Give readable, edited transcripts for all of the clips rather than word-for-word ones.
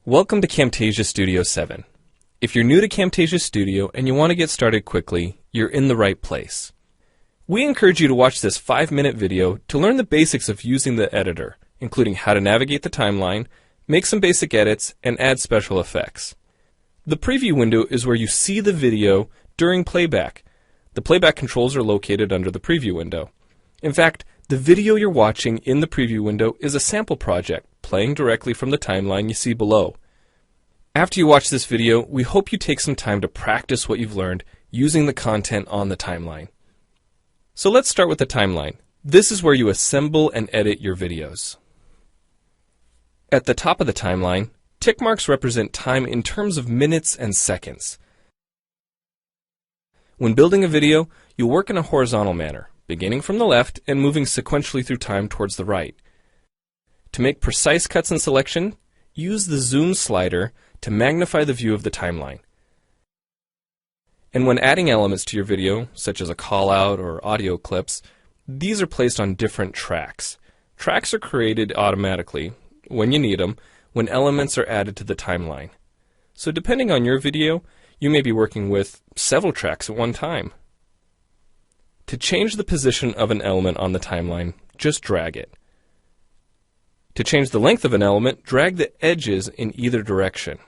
Welcome to Camtasia Studio 7. If you're new to Camtasia Studio and you want to get started quickly, you're in the right place. We encourage you to watch this 5-minute video to learn the basics of using the editor, including how to navigate the timeline, make some basic edits, and add special effects. The preview window is where you see the video during playback. The playback controls are located under the preview window. In fact, the video you're watching in the preview window is a sample project playing directly from the timeline you see below. After you watch this video, we hope you take some time to practice what you've learned using the content on the timeline. So let's start with the timeline. This is where you assemble and edit your videos. At the top of the timeline, tick marks represent time in terms of minutes and seconds. When building a video, you'll work in a horizontal manner, beginning from the left and moving sequentially through time towards the right. To make precise cuts and selection, use the zoom slider to magnify the view of the timeline. And when adding elements to your video, such as a call-out or audio clips, these are placed on different tracks. Tracks are created automatically, when you need them, when elements are added to the timeline. So depending on your video, you may be working with several tracks at one time. To change the position of an element on the timeline, just drag it. To change the length of an element, drag the edges in either direction.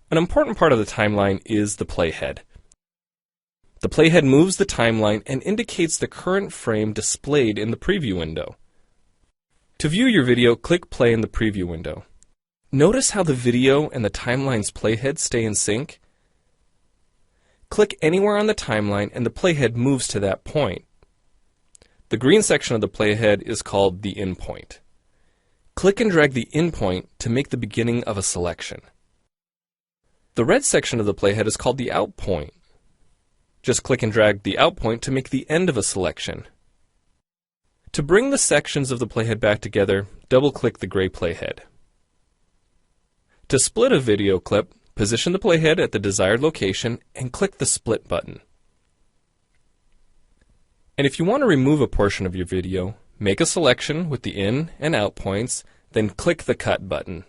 An important part of the timeline is the playhead. The playhead moves the timeline and indicates the current frame displayed in the preview window. To view your video, click play in the preview window. Notice how the video and the timeline's playhead stay in sync? Click anywhere on the timeline and the playhead moves to that point. The green section of the playhead is called the in point. Click and drag the in point to make the beginning of a selection. The red section of the playhead is called the out point. Just click and drag the out point to make the end of a selection. To bring the sections of the playhead back together, double-click the gray playhead. To split a video clip, position the playhead at the desired location and click the split button. And if you want to remove a portion of your video, make a selection with the in and out points, then click the cut button.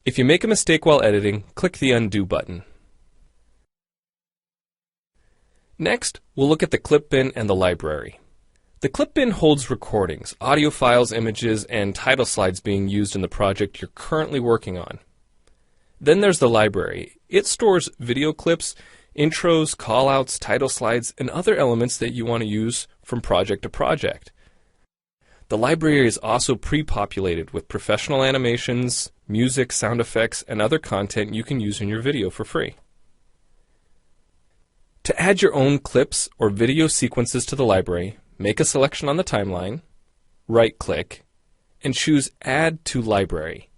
If you make a mistake while editing, click the undo button. Next, we'll look at the clip bin and the library. The clip bin holds recordings, audio files, images, and title slides being used in the project you're currently working on. Then there's the library. It stores video clips, intros, callouts, title slides, and other elements that you want to use from project to project. The library is also pre-populated with professional animations, music, sound effects, and other content you can use in your video for free. To add your own clips or video sequences to the library, make a selection on the timeline, right-click, and choose Add to Library.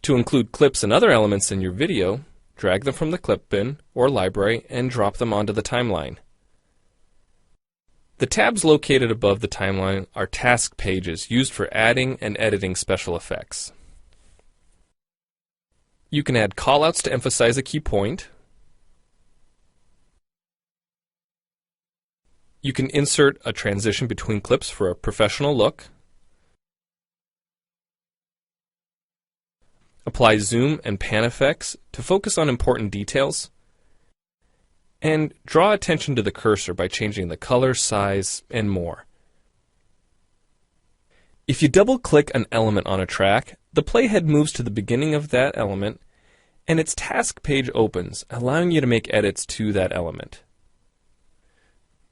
To include clips and other elements in your video, drag them from the clip bin or library and drop them onto the timeline. The tabs located above the timeline are task pages used for adding and editing special effects. You can add callouts to emphasize a key point. You can insert a transition between clips for a professional look. Apply zoom and pan effects to focus on important details. And draw attention to the cursor by changing the color, size, and more. If you double-click an element on a track, the playhead moves to the beginning of that element, and its task page opens, allowing you to make edits to that element.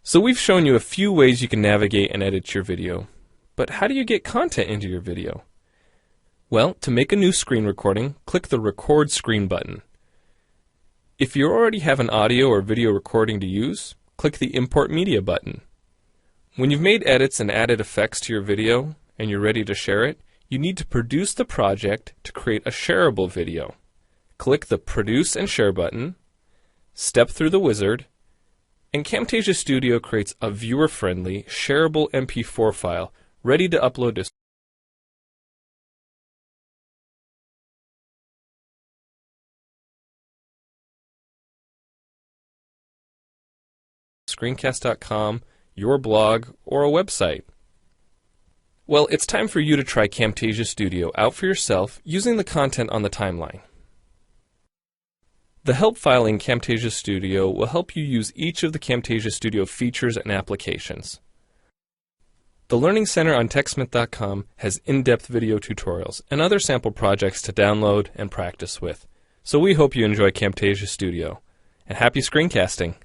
So we've shown you a few ways you can navigate and edit your video, but how do you get content into your video? Well, to make a new screen recording, click the Record Screen button. If you already have an audio or video recording to use, click the Import Media button. When you've made edits and added effects to your video and you're ready to share it, you need to produce the project to create a shareable video. Click the Produce and Share button, step through the wizard, and Camtasia Studio creates a viewer-friendly, shareable MP4 file ready to upload to screencast.com, your blog, or a website. Well, it's time for you to try Camtasia Studio out for yourself using the content on the timeline. The help file in Camtasia Studio will help you use each of the Camtasia Studio features and applications. The Learning Center on TechSmith.com has in-depth video tutorials and other sample projects to download and practice with. So we hope you enjoy Camtasia Studio. And happy screencasting!